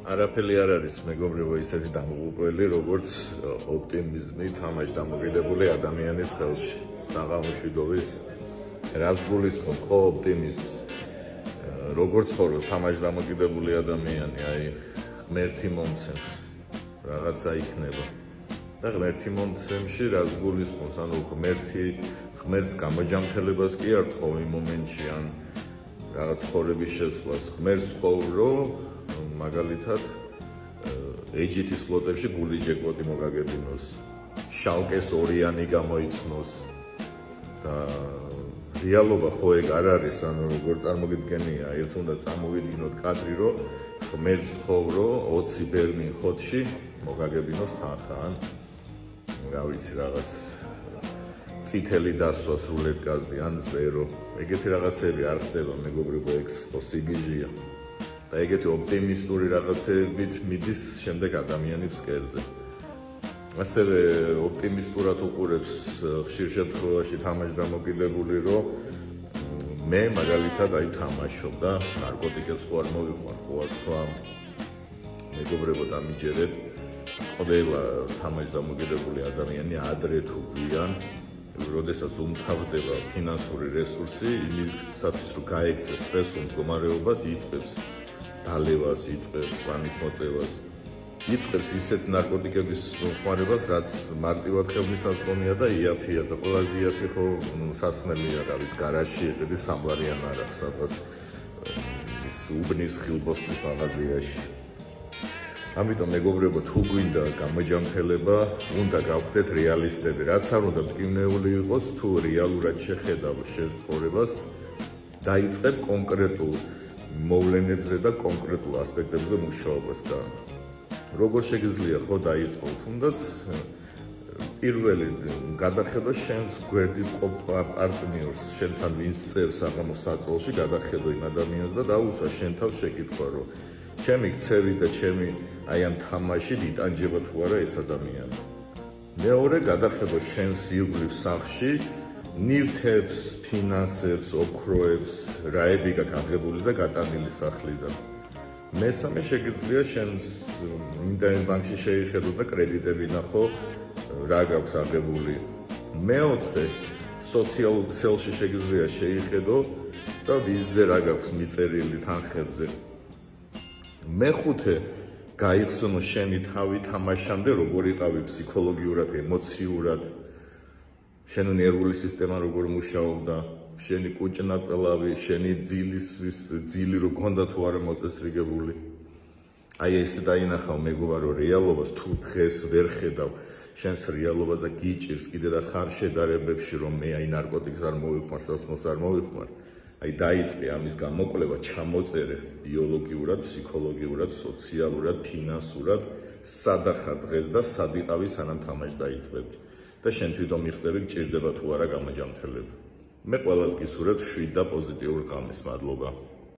არაფერი არ არის მეგობრებო ისეთი დამღუპველი, როგორც ოპტიმიზმი თამაშ დამოკიდებული ადამიანის ხელში. საღამოშვიდობის რას გულისხმობ ხო ოპტიმიზმს? როგორც ხოროს თამაშ დამოკიდებული ადამიანი, აი ღმერთი მომცემს, რაღაცა იქნება. და ღმერთი მომცემში რას გულისხმობს? ანუ ღმერთს გამოჯამთელებას კი არ თხოვ იმ მომენტში, ან რაღაც ხორების შესვლას. ღმერთს თხოვ, რომ მაგალითად ეჯითი სლოტებში გული ჯეკპოტი მოგაგებინოს, შალკეს ორიანი გამოიცნოს და რეალობა ხო ეგ არ არის, ანუ როგორ წარმოგიდგენია, ერთ უნდა წარმოვიდგინოთ კადრი, რომ ღმერთს თხოვ, რომ 20 ბერმინ ხოთში მოგაგებინოს თანხა, ან რა ვიცი რაღაც წითელი დასვა სრულედგაზი, ან ზერო. ეგეთი რაღაცები არ ხდება მეგობრებო, ეგ ხო სიგიჟია. და ეგეთი ოპტიმისტური რაღაცებით მიდის შემდეგ ადამიანის ფსკერზე. ასევე ოპტიმისტურად უყურებს ხშირ შემთხვევაში თამაშ დამოკიდებული, რომ მე მაგალითად აი თამაშობ და ნარკოტიკებს ხო არ მოვიხმარ, ხო არ სვამ. მეგობრებო, დამიჯერეთ, ყველა თამაშ დამოკიდებული ადამიანი ადრე თუ გვიან, როდესაც უმთავრდება ფინანსური რესურსი, იმისათვის რომ გაექცეს სტრესულ მდგომარეობას, იწყებს დალევას, იწყებს პლანის მოწევას, იწყებს ისეთ ნარკოტიკების მოხმარებას, რაც მარტივად ხელმისაწვდომია და იაფია და ყველაზე იაფი ხო სასმელია, რა ვიცი, გარაჟში ეყიდი სამბარიან არა, სადღაც ის უბნის ხილბოსტის მაღაზიაში. ამიტომ მეგობრებო, თუ გვინდა გამოჯამთელება, უნდა გავხდეთ რეალისტები, რაც არ უნდა მტკივნეული იყოს, თუ რეალურად შეხედავ შენ ცხოვრებას, დაიწყებ კონკრეტულ მოვლენებზე და კონკრეტულ ასპექტებზე მუშაობას და როგორ შეგიძლია ხო დაიწყო, თუნდაც პირველი გადახედო შენს გვერდით ყოფ პარტნიორს, შენთან ვინც წერს საღამოს საწოლში, გადახედო იმ ადამიანს და დაუსვა შენ თავს შეკითხვა, რომ ჩემი ქცევი და ჩემი აი ამ თამაშით იტანჯება თუ არა ეს ადამიანი. მეორე გადახედო შენს ირგვლივ სახლში ნივთებს, ფინანსებს, ოქროებს, რაები გაქვს აღებული და გატანილი სახლიდან. მესამე შეგიძლია შენს ინტერნეტ ბანკში შეიხედო და კრედიტები ნახო, რა გაქვს აღებული. მეოთხე სოციალურ ქსელში შეგიძლია შეიხედო და ვიზზე რა გაქვს მიწერილი თანხებზე. მეხუთე გაიხსნო შენი თავი თამაშამდე, როგორ იყავი ფსიქოლოგიურად, ემოციურად, შენი ნერვული სისტემა როგორ მუშაობდა, შენი კუჭნაწლავი, შენი ძილი რო გქონდა თუ არა მოწესრიგებული. აი ეს დაინახავ მეგობარო რეალობას, თუ დღეს ვერ ხედავ შენს რეალობას და გიჭირს კიდე და ხარ შედარებებში, რომ მე აი ნარკოტიკს არ მოვიხმარ, სასმელს არ მოვიხმარ. აი დაიწყე ამის გამოკვლევა, ჩამოწერე ბიოლოგიურად, ფსიქოლოგიურად, სოციალურად, ფინანსურად, სადახარ დღეს და სად იყავი სანამ თამაში დაიწყებდი. და შენ თვითონ მიხვდები, გჭირდება თუ არა გამოჯამთელება. მე ყველას გისურვებ შვიდ და პოზიტიურ ღამეს. მადლობა.